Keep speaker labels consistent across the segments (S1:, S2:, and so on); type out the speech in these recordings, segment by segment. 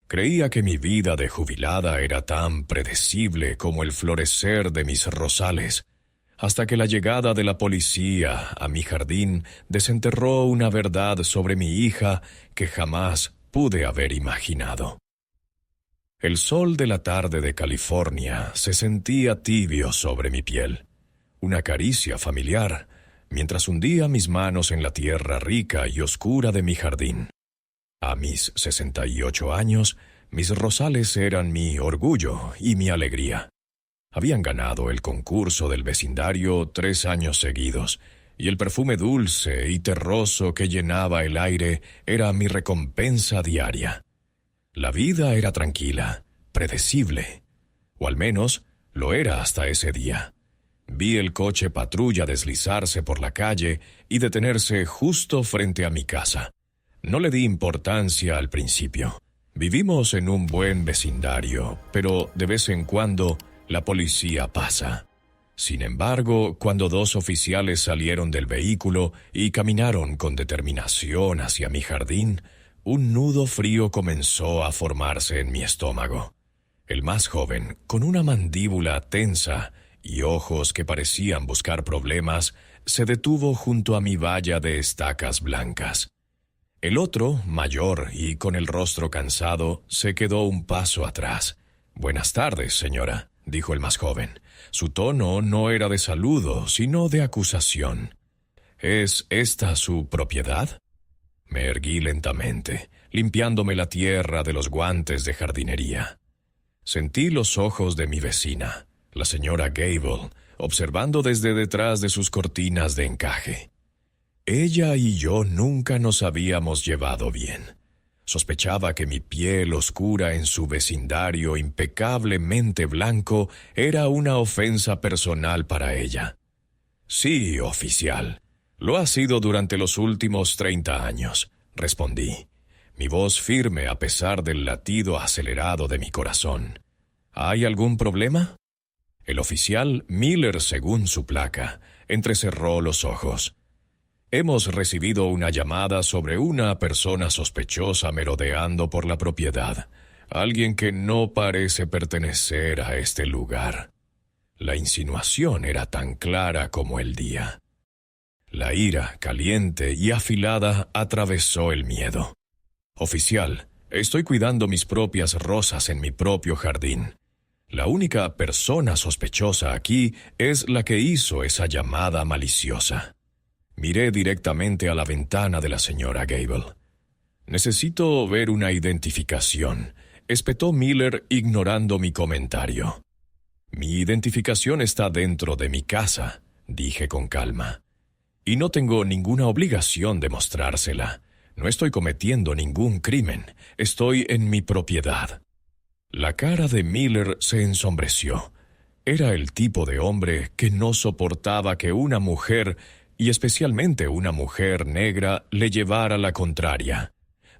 S1: Creía que mi vida de jubilada era tan predecible como el florecer de mis rosales, hasta que la llegada de la policía a mi jardín desenterró una verdad sobre mi hija que jamás pude haber imaginado. El sol de la tarde de California se sentía tibio sobre mi piel, una caricia familiar, mientras hundía mis manos en la tierra rica y oscura de mi jardín. A mis 68 años, mis rosales eran mi orgullo y mi alegría. Habían ganado el concurso del vecindario 3 años seguidos, y el perfume dulce y terroso que llenaba el aire era mi recompensa diaria. La vida era tranquila, predecible, o al menos lo era hasta ese día. Vi el coche patrulla deslizarse por la calle y detenerse justo frente a mi casa. No le di importancia al principio. Vivimos en un buen vecindario, pero de vez en cuando la policía pasa. Sin embargo, cuando 2 oficiales salieron del vehículo y caminaron con determinación hacia mi jardín, un nudo frío comenzó a formarse en mi estómago. El más joven, con una mandíbula tensa y ojos que parecían buscar problemas, se detuvo junto a mi valla de estacas blancas. El otro, mayor y con el rostro cansado, se quedó un paso atrás. «Buenas tardes, señora», dijo el más joven. Su tono no era de saludo, sino de acusación. «¿Es esta su propiedad?» Me erguí lentamente, limpiándome la tierra de los guantes de jardinería. Sentí los ojos de mi vecina, la señora Gable, observando desde detrás de sus cortinas de encaje. Ella y yo nunca nos habíamos llevado bien. Sospechaba que mi piel oscura en su vecindario impecablemente blanco era una ofensa personal para ella. «Sí, oficial. Lo ha sido durante los últimos 30 años», respondí, mi voz firme a pesar del latido acelerado de mi corazón. «¿Hay algún problema?» El oficial, Miller según su placa, entrecerró los ojos. «Hemos recibido una llamada sobre una persona sospechosa merodeando por la propiedad, alguien que no parece pertenecer a este lugar». La insinuación era tan clara como el día. La ira, caliente y afilada, atravesó el miedo. «Oficial, estoy cuidando mis propias rosas en mi propio jardín. La única persona sospechosa aquí es la que hizo esa llamada maliciosa». Miré directamente a la ventana de la señora Gable. «Necesito ver una identificación», espetó Miller ignorando mi comentario. «Mi identificación está dentro de mi casa», dije con calma. «Y no tengo ninguna obligación de mostrársela. No estoy cometiendo ningún crimen. Estoy en mi propiedad». La cara de Miller se ensombreció. Era el tipo de hombre que no soportaba que una mujer, y especialmente una mujer negra, le llevara la contraria.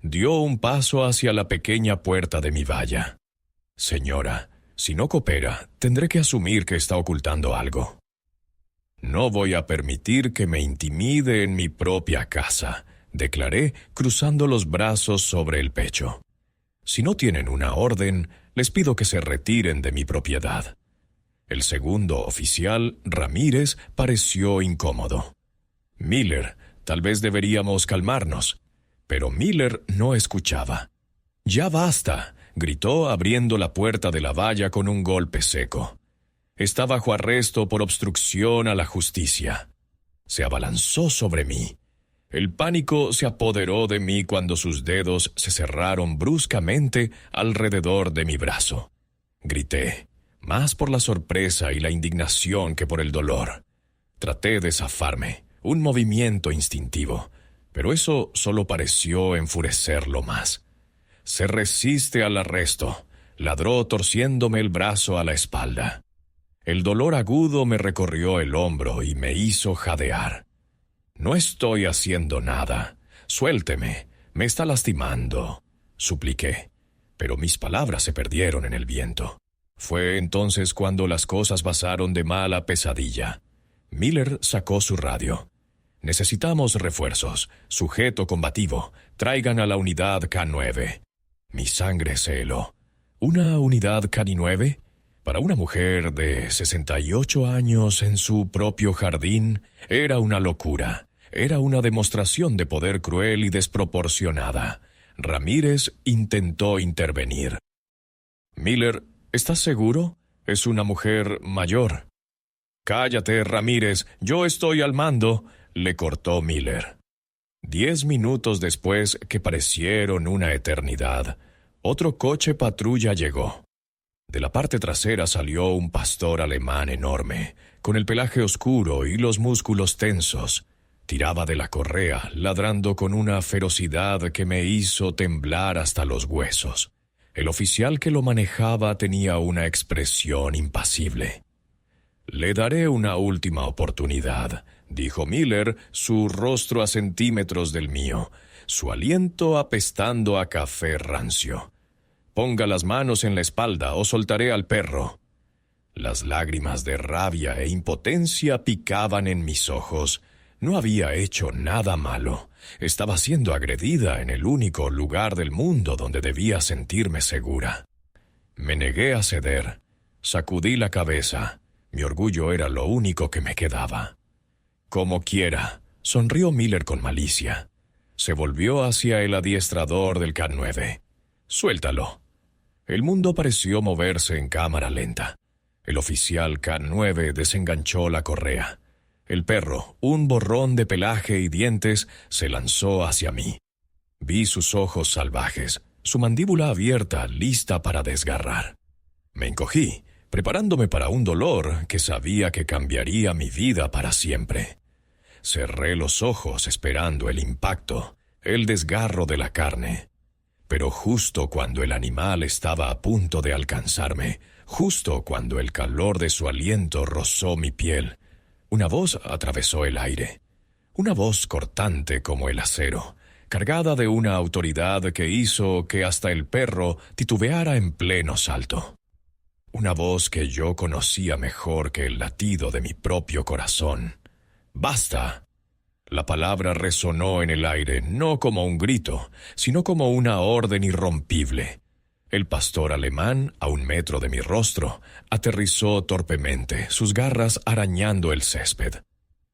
S1: Dio un paso hacia la pequeña puerta de mi valla. «Señora, si no coopera, tendré que asumir que está ocultando algo». «No voy a permitir que me intimide en mi propia casa», declaré, cruzando los brazos sobre el pecho. «Si no tienen una orden, les pido que se retiren de mi propiedad». El segundo oficial, Ramírez, pareció incómodo. «Miller, tal vez deberíamos calmarnos». Pero Miller no escuchaba. «Ya basta», gritó abriendo la puerta de la valla con un golpe seco. «Está bajo arresto por obstrucción a la justicia». Se abalanzó sobre mí. El pánico se apoderó de mí cuando sus dedos se cerraron bruscamente alrededor de mi brazo. Grité, más por la sorpresa y la indignación que por el dolor. Traté de zafarme, un movimiento instintivo, pero eso solo pareció enfurecerlo más. «Se resiste al arresto», ladró torciéndome el brazo a la espalda. El dolor agudo me recorrió el hombro y me hizo jadear. «No estoy haciendo nada. Suélteme. Me está lastimando», supliqué, pero mis palabras se perdieron en el viento. Fue entonces cuando las cosas pasaron de mal a pesadilla. Miller sacó su radio. «Necesitamos refuerzos. Sujeto combativo. Traigan a la unidad K9». Mi sangre se heló. ¿Una unidad Cani 9? Para una mujer de 68 años en su propio jardín, era una locura. Era una demostración de poder cruel y desproporcionada. Ramírez intentó intervenir. «Miller, ¿estás seguro? Es una mujer mayor». «Cállate, Ramírez, yo estoy al mando», le cortó Miller. 10 minutos después, que parecieron una eternidad, otro coche patrulla llegó. De la parte trasera salió un pastor alemán enorme, con el pelaje oscuro y los músculos tensos. Tiraba de la correa, ladrando con una ferocidad que me hizo temblar hasta los huesos. El oficial que lo manejaba tenía una expresión impasible. «Le daré una última oportunidad», dijo Miller, su rostro a centímetros del mío, su aliento apestando a café rancio. «Ponga las manos en la espalda o soltaré al perro». Las lágrimas de rabia e impotencia picaban en mis ojos. No había hecho nada malo. Estaba siendo agredida en el único lugar del mundo donde debía sentirme segura. Me negué a ceder. Sacudí la cabeza. Mi orgullo era lo único que me quedaba. «Como quiera», sonrió Miller con malicia. Se volvió hacia el adiestrador del Cat 9. «Suéltalo». El mundo pareció moverse en cámara lenta. El oficial Cat 9 desenganchó la correa. El perro, un borrón de pelaje y dientes, se lanzó hacia mí. Vi sus ojos salvajes, su mandíbula abierta, lista para desgarrar. Me encogí, preparándome para un dolor que sabía que cambiaría mi vida para siempre. Cerré los ojos esperando el impacto, el desgarro de la carne. Pero justo cuando el animal estaba a punto de alcanzarme, justo cuando el calor de su aliento rozó mi piel, una voz atravesó el aire. Una voz cortante como el acero, cargada de una autoridad que hizo que hasta el perro titubeara en pleno salto. Una voz que yo conocía mejor que el latido de mi propio corazón. «¡Basta!». La palabra resonó en el aire, no como un grito, sino como una orden irrompible. El pastor alemán, a 1 metro de mi rostro, aterrizó torpemente, sus garras arañando el césped.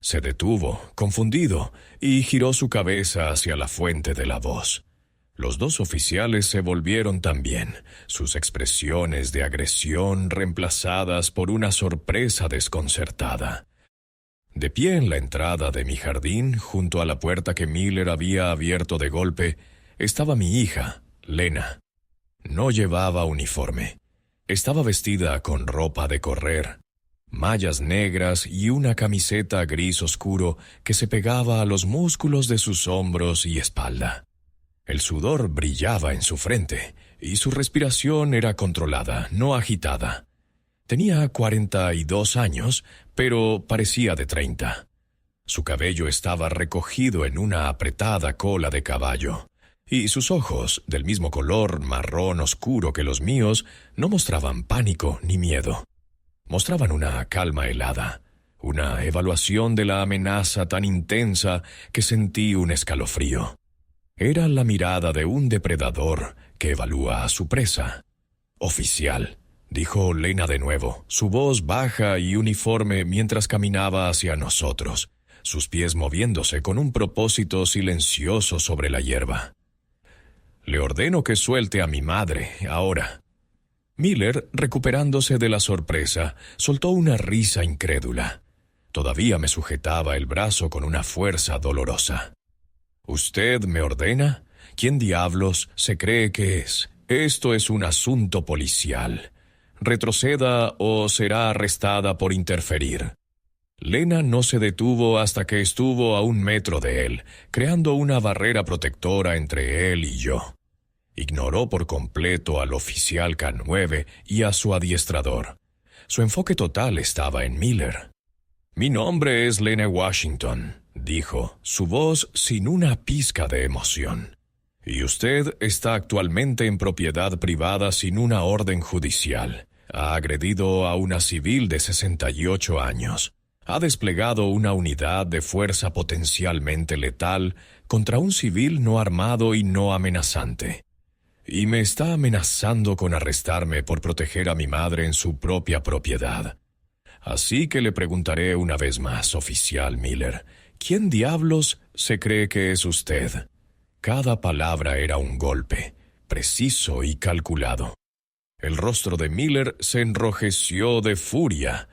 S1: Se detuvo, confundido, y giró su cabeza hacia la fuente de la voz. Los 2 oficiales se volvieron también, sus expresiones de agresión reemplazadas por una sorpresa desconcertada. De pie en la entrada de mi jardín, junto a la puerta que Miller había abierto de golpe, estaba mi hija, Lena. No llevaba uniforme. Estaba vestida con ropa de correr, mallas negras y una camiseta gris oscuro que se pegaba a los músculos de sus hombros y espalda. El sudor brillaba en su frente y su respiración era controlada, no agitada. Tenía 42 años, pero parecía de 30. Su cabello estaba recogido en una apretada cola de caballo, y sus ojos, del mismo color marrón oscuro que los míos, no mostraban pánico ni miedo. Mostraban una calma helada, una evaluación de la amenaza tan intensa que sentí un escalofrío. Era la mirada de un depredador que evalúa a su presa. «Oficial», dijo Lena de nuevo, su voz baja y uniforme mientras caminaba hacia nosotros, sus pies moviéndose con un propósito silencioso sobre la hierba. «Le ordeno que suelte a mi madre, ahora». Miller, recuperándose de la sorpresa, soltó una risa incrédula. Todavía me sujetaba el brazo con una fuerza dolorosa. «¿Usted me ordena? ¿Quién diablos se cree que es? Esto es un asunto policial. Retroceda o será arrestada por interferir». Lena no se detuvo hasta que estuvo a 1 metro de él, creando una barrera protectora entre él y yo. Ignoró por completo al oficial K9 y a su adiestrador. Su enfoque total estaba en Miller. «Mi nombre es Lena Washington», dijo, su voz sin una pizca de emoción. «Y usted está actualmente en propiedad privada sin una orden judicial. Ha agredido a una civil de 68 años. Ha desplegado una unidad de fuerza potencialmente letal contra un civil no armado y no amenazante. y me está amenazando con arrestarme por proteger a mi madre en su propia propiedad. Así que le preguntaré una vez más, oficial Miller, ¿quién diablos se cree que es usted? Cada palabra era un golpe, preciso y calculado. El rostro de Miller se enrojeció de furia.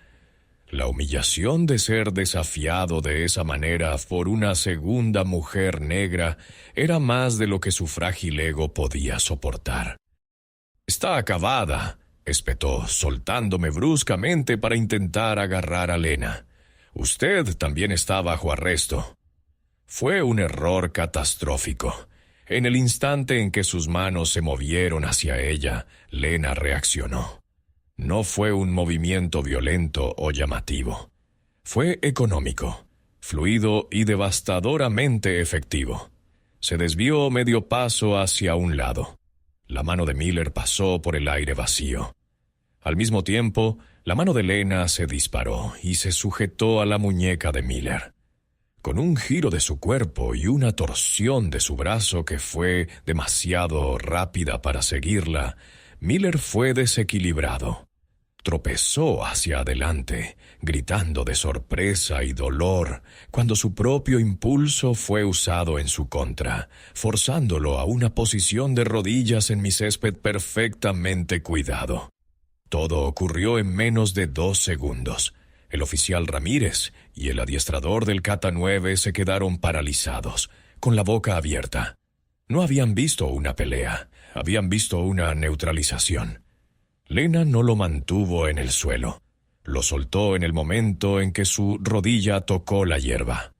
S1: La humillación de ser desafiado de esa manera por una segunda mujer negra era más de lo que su frágil ego podía soportar. «Está acabada», espetó, soltándome bruscamente para intentar agarrar a Lena. «Usted también está bajo arresto». Fue un error catastrófico. En el instante en que sus manos se movieron hacia ella, Lena reaccionó. No fue un movimiento violento o llamativo. Fue económico, fluido y devastadoramente efectivo. Se desvió medio paso hacia un lado. La mano de Miller pasó por el aire vacío. Al mismo tiempo, la mano de Lena se disparó y se sujetó a la muñeca de Miller. Con un giro de su cuerpo y una torsión de su brazo que fue demasiado rápida para seguirla, Miller fue desequilibrado. Tropezó hacia adelante, gritando de sorpresa y dolor, cuando su propio impulso fue usado en su contra, forzándolo a una posición de rodillas en mi césped perfectamente cuidado. Todo ocurrió en menos de 2 segundos. El oficial Ramírez y el adiestrador del Kata 9 se quedaron paralizados, con la boca abierta. No habían visto una pelea, habían visto una neutralización. Lena no lo mantuvo en el suelo. Lo soltó en el momento en que su rodilla tocó la hierba.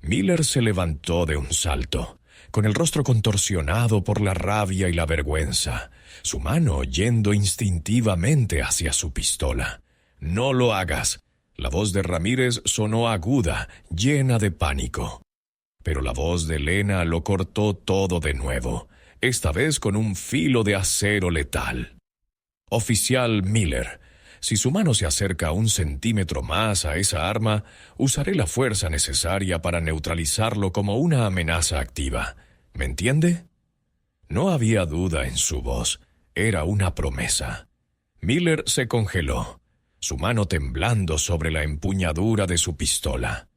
S1: Miller se levantó de un salto, con el rostro contorsionado por la rabia y la vergüenza, su mano yendo instintivamente hacia su pistola. «No lo hagas». La voz de Ramírez sonó aguda, llena de pánico. Pero la voz de Lena lo cortó todo de nuevo, esta vez con un filo de acero letal. «Oficial Miller, si su mano se acerca 1 centímetro más a esa arma, usaré la fuerza necesaria para neutralizarlo como una amenaza activa. ¿Me entiende?» No había duda en su voz. Era una promesa. Miller se congeló, su mano temblando sobre la empuñadura de su pistola.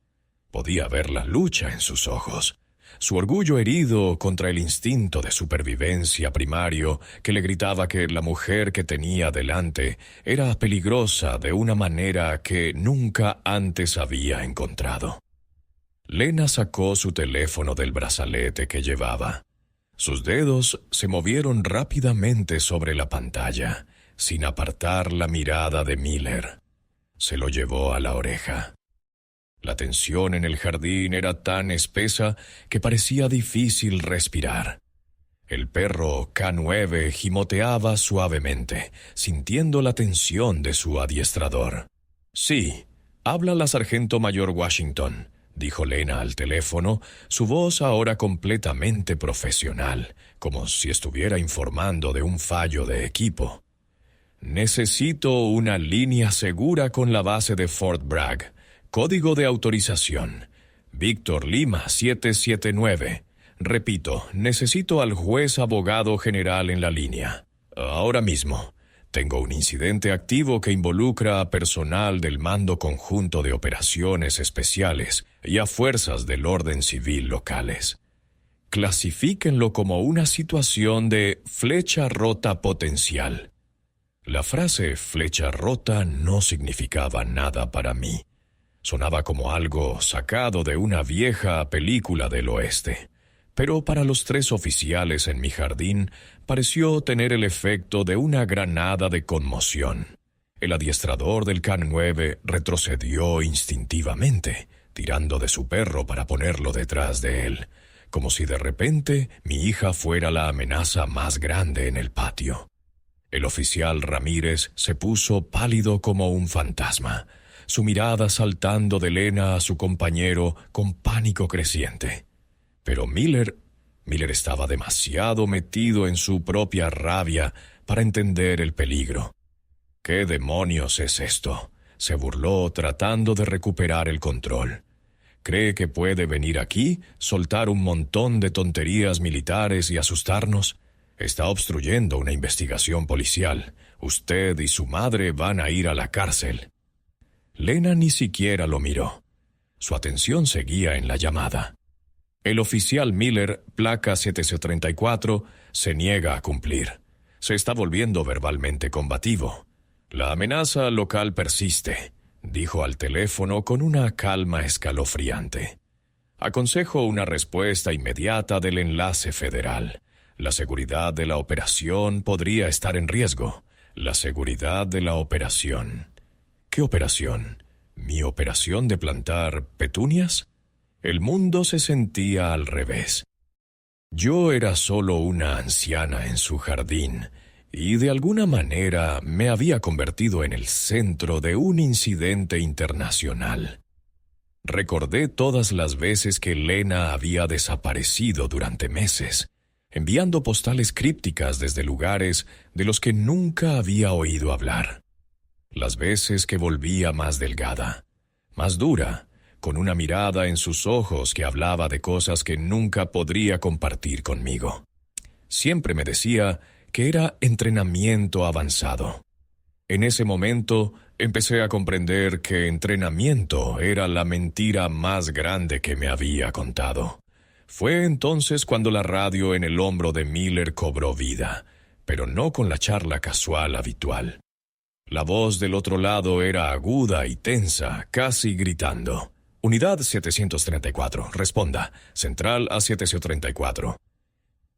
S1: Podía ver la lucha en sus ojos, su orgullo herido contra el instinto de supervivencia primario que le gritaba que la mujer que tenía delante era peligrosa de una manera que nunca antes había encontrado. Lena sacó su teléfono del brazalete que llevaba. Sus dedos se movieron rápidamente sobre la pantalla, sin apartar la mirada de Miller. Se lo llevó a la oreja. La tensión en el jardín era tan espesa que parecía difícil respirar. El perro K9 gimoteaba suavemente, sintiendo la tensión de su adiestrador. «Sí, habla la sargento mayor Washington», dijo Lena al teléfono, su voz ahora completamente profesional, como si estuviera informando de un fallo de equipo. «Necesito una línea segura con la base de Fort Bragg. Código de autorización. Víctor Lima 779. Repito, necesito al juez abogado general en la línea. Ahora mismo. Tengo un incidente activo que involucra a personal del Mando Conjunto de Operaciones Especiales y a fuerzas del orden civil locales. Clasifíquenlo como una situación de flecha rota potencial». La frase flecha rota no significaba nada para mí. Sonaba como algo sacado de una vieja película del oeste. Pero para los 3 oficiales en mi jardín pareció tener el efecto de una granada de conmoción. El adiestrador del K9 retrocedió instintivamente, tirando de su perro para ponerlo detrás de él, como si de repente mi hija fuera la amenaza más grande en el patio. El oficial Ramírez se puso pálido como un fantasma, su mirada saltando de Lena a su compañero con pánico creciente. Pero Miller estaba demasiado metido en su propia rabia para entender el peligro. «¿Qué demonios es esto?», se burló tratando de recuperar el control. «¿Cree que puede venir aquí, soltar un montón de tonterías militares y asustarnos? Está obstruyendo una investigación policial. Usted y su madre van a ir a la cárcel». Lena ni siquiera lo miró. Su atención seguía en la llamada. El oficial Miller, placa 734, se niega a cumplir. Se está volviendo verbalmente combativo. «La amenaza local persiste», dijo al teléfono con una calma escalofriante. «Aconsejo una respuesta inmediata del enlace federal. La seguridad de la operación podría estar en riesgo. La seguridad de la operación». «¿Qué operación? ¿Mi operación de plantar petunias?» El mundo se sentía al revés. Yo era solo una anciana en su jardín, y de alguna manera me había convertido en el centro de un incidente internacional. Recordé todas las veces que Lena había desaparecido durante meses, enviando postales crípticas desde lugares de los que nunca había oído hablar. Las veces que volvía más delgada, más dura, con una mirada en sus ojos que hablaba de cosas que nunca podría compartir conmigo. Siempre me decía que era entrenamiento avanzado. En ese momento empecé a comprender que entrenamiento era la mentira más grande que me había contado. Fue entonces cuando la radio en el hombro de Miller cobró vida, pero no con la charla casual habitual. La voz del otro lado era aguda y tensa, casi gritando. «Unidad 734, responda. Central a 734».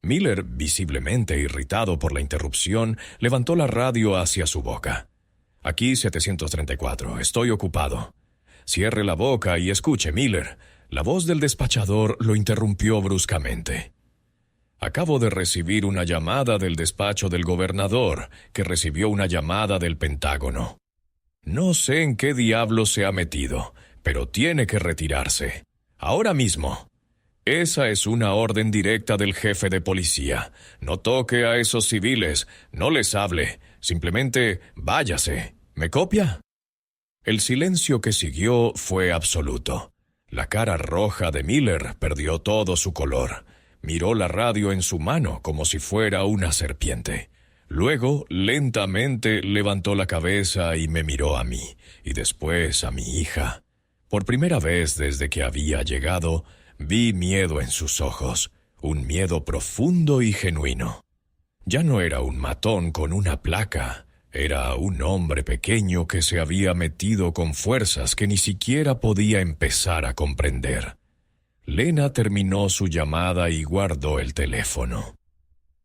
S1: Miller, visiblemente irritado por la interrupción, levantó la radio hacia su boca. «Aquí 734, estoy ocupado». «Cierre la boca y escuche, Miller». La voz del despachador lo interrumpió bruscamente. «Acabo de recibir una llamada del despacho del gobernador, que recibió una llamada del Pentágono. No sé en qué diablo se ha metido, pero tiene que retirarse. Ahora mismo. Esa es una orden directa del jefe de policía. No toque a esos civiles, no les hable, simplemente váyase. ¿Me copia?» El silencio que siguió fue absoluto. La cara roja de Miller perdió todo su color. Miró la radio en su mano como si fuera una serpiente. Luego, lentamente, levantó la cabeza y me miró a mí, y después a mi hija. Por primera vez desde que había llegado, vi miedo en sus ojos, un miedo profundo y genuino. Ya no era un matón con una placa, era un hombre pequeño que se había metido con fuerzas que ni siquiera podía empezar a comprender. Lena terminó su llamada y guardó el teléfono.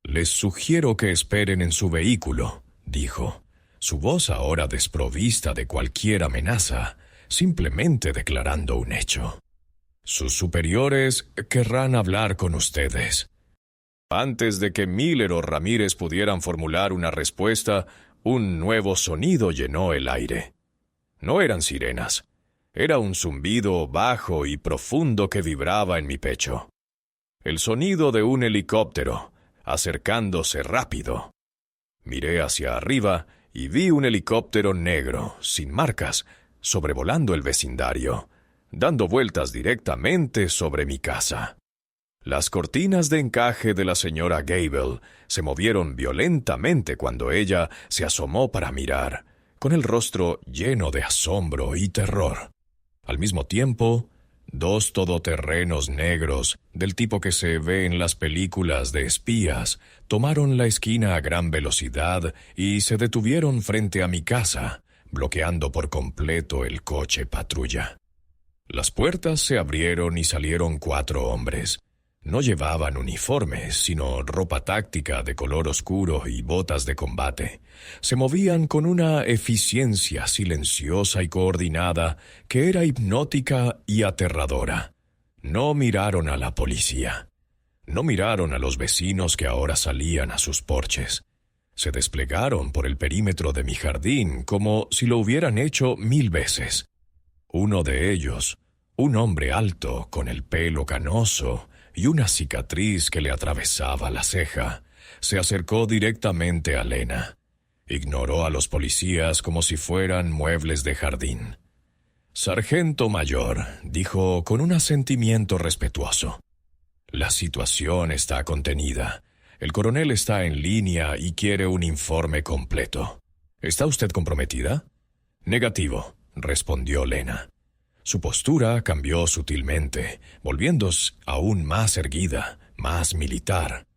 S1: «Les sugiero que esperen en su vehículo», dijo, su voz ahora desprovista de cualquier amenaza, simplemente declarando un hecho. «Sus superiores querrán hablar con ustedes». Antes de que Miller o Ramírez pudieran formular una respuesta, un nuevo sonido llenó el aire. No eran sirenas. Era un zumbido bajo y profundo que vibraba en mi pecho. El sonido de un helicóptero, acercándose rápido. Miré hacia arriba y vi un helicóptero negro, sin marcas, sobrevolando el vecindario, dando vueltas directamente sobre mi casa. Las cortinas de encaje de la señora Gable se movieron violentamente cuando ella se asomó para mirar, con el rostro lleno de asombro y terror. Al mismo tiempo, dos todoterrenos negros, del tipo que se ve en las películas de espías, tomaron la esquina a gran velocidad y se detuvieron frente a mi casa, bloqueando por completo el coche patrulla. Las puertas se abrieron y salieron 4 hombres. No llevaban uniformes, sino ropa táctica de color oscuro y botas de combate. Se movían con una eficiencia silenciosa y coordinada que era hipnótica y aterradora. No miraron a la policía. No miraron a los vecinos que ahora salían a sus porches. Se desplegaron por el perímetro de mi jardín como si lo hubieran hecho 1000 veces. Uno de ellos, un hombre alto con el pelo canoso y una cicatriz que le atravesaba la ceja, se acercó directamente a Lena. Ignoró a los policías como si fueran muebles de jardín. «Sargento mayor», dijo con un asentimiento respetuoso. «La situación está contenida. El coronel está en línea y quiere un informe completo. ¿Está usted comprometida? Negativo, respondió Lena. Su postura cambió sutilmente, volviéndose aún más erguida, más militar.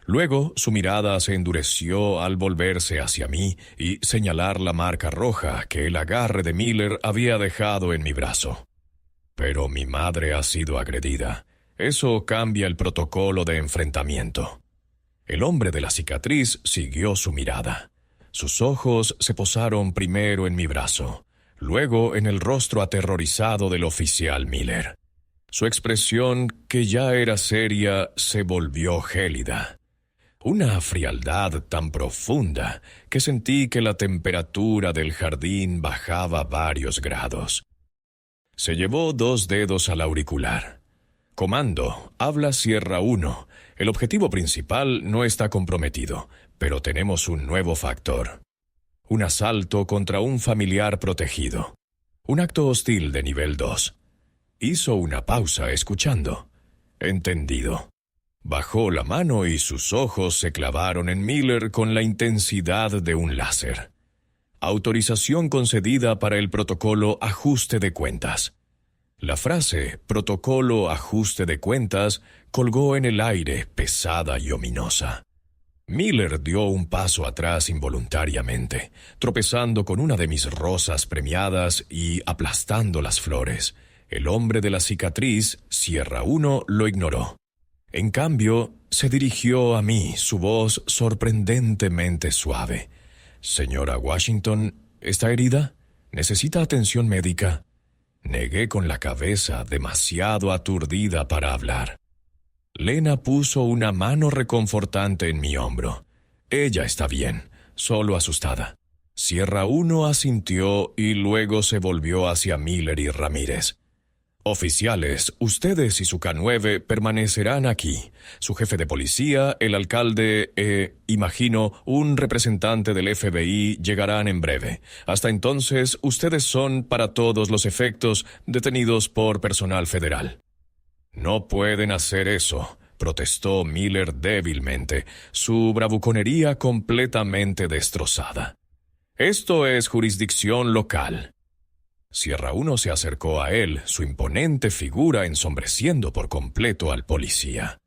S1: Luego su mirada se endureció al volverse hacia mí y señalar la marca roja que el agarre de Miller había dejado en mi brazo. Pero mi madre ha sido agredida. Eso cambia el protocolo de enfrentamiento. El hombre de la cicatriz siguió su mirada. Sus ojos se posaron primero en mi brazo, luego en el rostro aterrorizado del oficial Miller. Su expresión, que ya era seria, se volvió gélida. Una frialdad tan profunda que sentí que la temperatura del jardín bajaba varios grados. Se llevó 2 dedos al auricular. Comando, habla Sierra 1. El objetivo principal no está comprometido, pero tenemos un nuevo factor. Un asalto contra un familiar protegido. Un acto hostil de nivel 2. Hizo una pausa escuchando. Entendido. Bajó la mano y sus ojos se clavaron en Miller con la intensidad de un láser. Autorización concedida para el protocolo ajuste de cuentas. La frase protocolo ajuste de cuentas colgó en el aire pesada y ominosa. Miller dio un paso atrás involuntariamente, tropezando con una de mis rosas premiadas y aplastando las flores. El hombre de la cicatriz, Sierra 1, lo ignoró. En cambio, se dirigió a mí, su voz sorprendentemente suave. «Señora Washington, ¿está herida? ¿Necesita atención médica?» Negué con la cabeza, demasiado aturdida para hablar. Lena puso una mano reconfortante en mi hombro. Ella está bien, solo asustada. Sierra 1 asintió y luego se volvió hacia Miller y Ramírez. Oficiales, ustedes y su K9 permanecerán aquí. Su jefe de policía, el alcalde, imagino, un representante del FBI llegarán en breve. Hasta entonces, ustedes son, para todos los efectos, detenidos por personal federal. No pueden hacer eso, protestó Miller débilmente, su bravuconería completamente destrozada. Esto es jurisdicción local. Sierra 1 se acercó a él, su imponente figura ensombreciendo por completo al policía.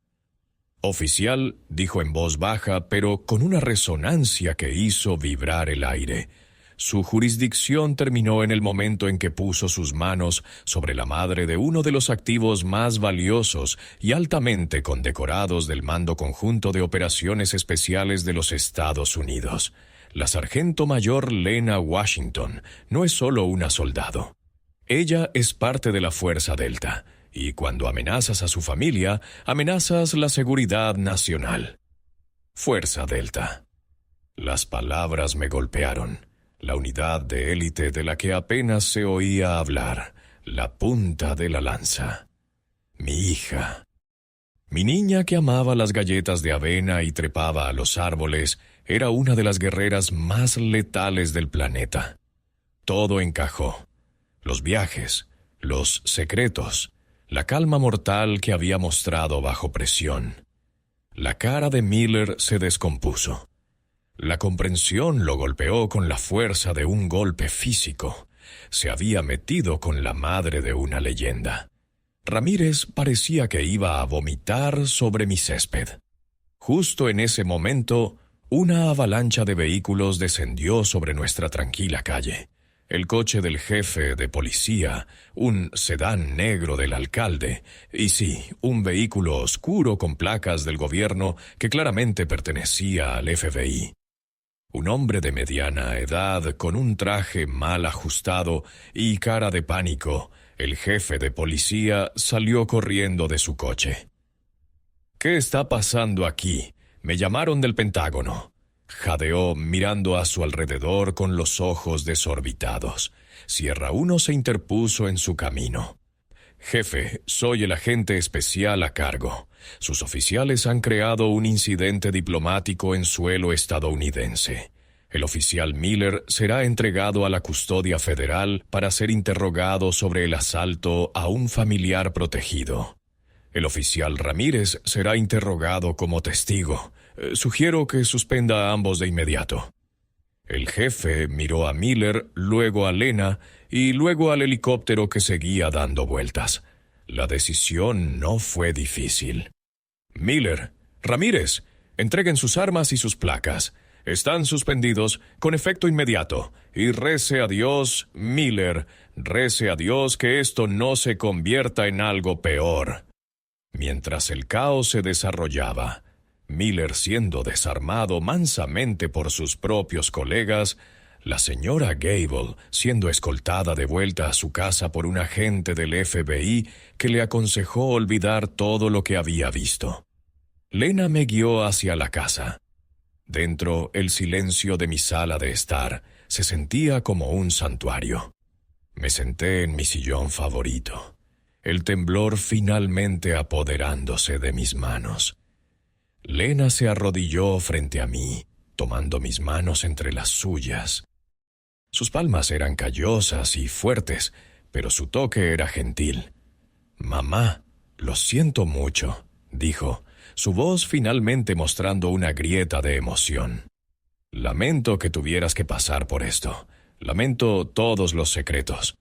S1: «Oficial», dijo en voz baja, pero con una resonancia que hizo vibrar el aire. Su jurisdicción terminó en el momento en que puso sus manos sobre la madre de uno de los activos más valiosos y altamente condecorados del Mando Conjunto de Operaciones Especiales de los Estados Unidos. La sargento mayor Lena Washington no es solo una soldado. Ella es parte de la Fuerza Delta, y cuando amenazas a su familia, amenazas la seguridad nacional. Fuerza Delta. Las palabras me golpearon. La unidad de élite de la que apenas se oía hablar, la punta de la lanza. Mi hija. Mi niña que amaba las galletas de avena y trepaba a los árboles, era una de las guerreras más letales del planeta. Todo encajó. Los viajes, los secretos, la calma mortal que había mostrado bajo presión. La cara de Miller se descompuso. La comprensión lo golpeó con la fuerza de un golpe físico. Se había metido con la madre de una leyenda. Ramírez parecía que iba a vomitar sobre mi césped. Justo en ese momento, una avalancha de vehículos descendió sobre nuestra tranquila calle. El coche del jefe de policía, un sedán negro del alcalde, y sí, un vehículo oscuro con placas del gobierno que claramente pertenecía al FBI. Un hombre de mediana edad, con un traje mal ajustado y cara de pánico, el jefe de policía salió corriendo de su coche. «¿Qué está pasando aquí? Me llamaron del Pentágono», jadeó mirando a su alrededor con los ojos desorbitados. Sierra 1 se interpuso en su camino. «Jefe, soy el agente especial a cargo. Sus oficiales han creado un incidente diplomático en suelo estadounidense. El oficial Miller será entregado a la custodia federal para ser interrogado sobre el asalto a un familiar protegido. El oficial Ramírez será interrogado como testigo. Sugiero que suspenda a ambos de inmediato». El jefe miró a Miller, luego a Lena y luego al helicóptero que seguía dando vueltas. La decisión no fue difícil. «Miller, Ramírez, entreguen sus armas y sus placas. Están suspendidos con efecto inmediato. Y rece a Dios, Miller, rece a Dios que esto no se convierta en algo peor». Mientras el caos se desarrollaba, Miller siendo desarmado mansamente por sus propios colegas, la señora Gable siendo escoltada de vuelta a su casa por un agente del FBI que le aconsejó olvidar todo lo que había visto. Lena me guió hacia la casa. Dentro, el silencio de mi sala de estar se sentía como un santuario. Me senté en mi sillón favorito, el temblor finalmente apoderándose de mis manos. Lena se arrodilló frente a mí, tomando mis manos entre las suyas. Sus palmas eran callosas y fuertes, pero su toque era gentil. «Mamá, lo siento mucho», dijo, su voz finalmente mostrando una grieta de emoción. «Lamento que tuvieras que pasar por esto. Lamento todos los secretos».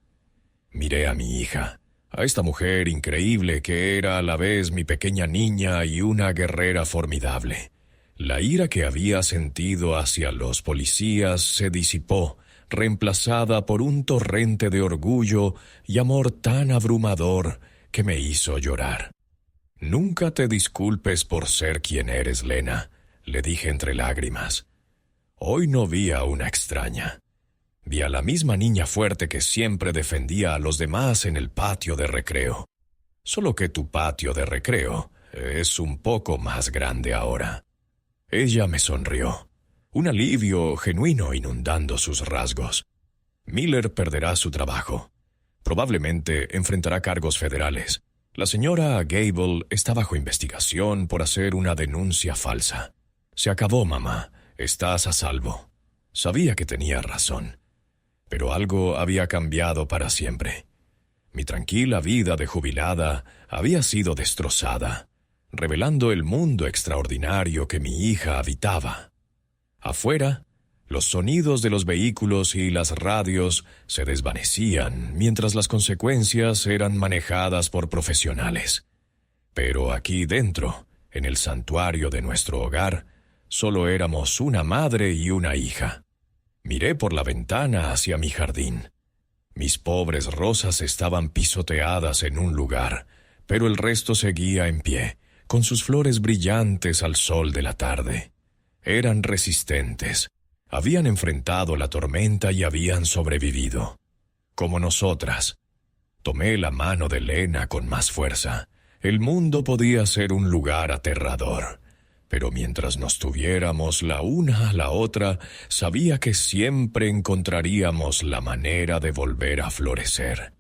S1: Miré a mi hija, a esta mujer increíble que era a la vez mi pequeña niña y una guerrera formidable. La ira que había sentido hacia los policías se disipó, reemplazada por un torrente de orgullo y amor tan abrumador que me hizo llorar. «Nunca te disculpes por ser quien eres, Lena», le dije entre lágrimas. Hoy no vi a una extraña. Vi a la misma niña fuerte que siempre defendía a los demás en el patio de recreo. Solo que tu patio de recreo es un poco más grande ahora. Ella me sonrió, un alivio genuino inundando sus rasgos. Miller perderá su trabajo. Probablemente enfrentará cargos federales. La señora Gable está bajo investigación por hacer una denuncia falsa. Se acabó, mamá. Estás a salvo. Sabía que tenía razón. Pero algo había cambiado para siempre. Mi tranquila vida de jubilada había sido destrozada, revelando el mundo extraordinario que mi hija habitaba. Afuera, los sonidos de los vehículos y las radios se desvanecían mientras las consecuencias eran manejadas por profesionales. Pero aquí dentro, en el santuario de nuestro hogar, solo éramos una madre y una hija. Miré por la ventana hacia mi jardín. Mis pobres rosas estaban pisoteadas en un lugar, pero el resto seguía en pie, con sus flores brillantes al sol de la tarde. Eran resistentes. Habían enfrentado la tormenta y habían sobrevivido. Como nosotras. Tomé la mano de Lena con más fuerza. El mundo podía ser un lugar aterrador. Pero mientras nos tuviéramos la una a la otra, sabía que siempre encontraríamos la manera de volver a florecer.